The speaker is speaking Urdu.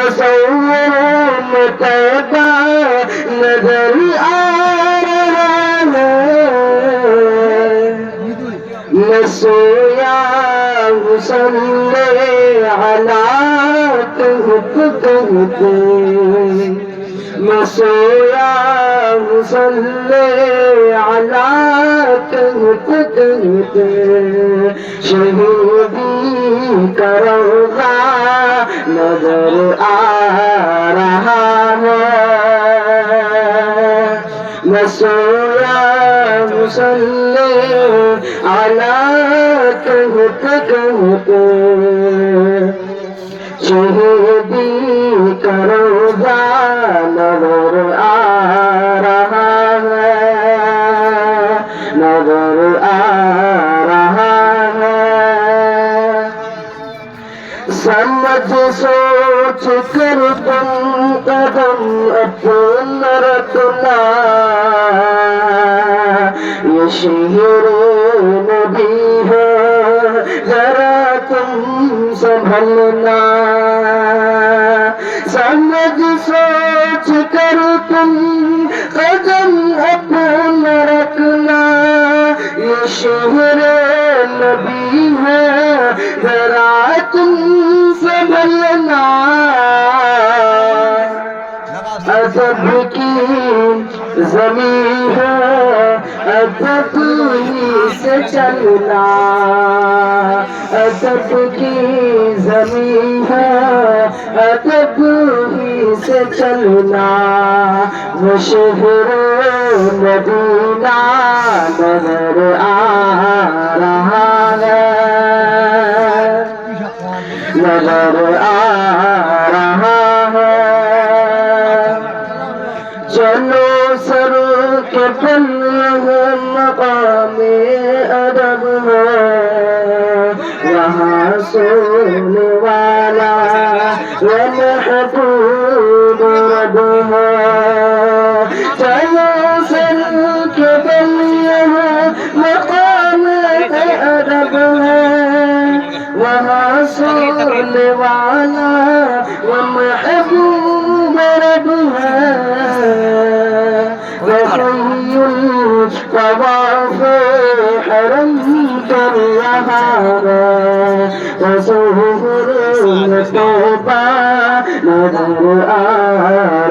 تصور میں طیبہ نظر آ رہا ہے میں سویا مصلی علی کہتے میں سویا مصلی علی کہتے شہیدی کا روضہ نظر آ رہا ہے میں سویا مصلی علی کہتے شہیدی کا روضہ نظر آ رہا ہے نظر آ رہا ہے سمجھ سوچ کر تم قدم اپنا رکھنا یہ شہر نبی ہے ذرا تم سنبھلنا سمجھ سوچ کر تم قدم اپنا رکھنا یہ شہر نبی ہے ذرا تم سنبھلنا ادب کی زمین ہے ادب ہی سے چلنا ادب کی زمین ہے ادب ہی سے چلنا وہ شہر مدینہ نظر آ رہا ہے نظر آ رہا ہے چلو سر کے پل مقام ادب ہے وہاں سونے والا وہ محبوب رب ہے چلو سر کے پل مقام ادب ہے وہاں سونے والا وہ محبوب رب ہے طواف حرم کر رہا ہے وظہور طیبہ نظر آ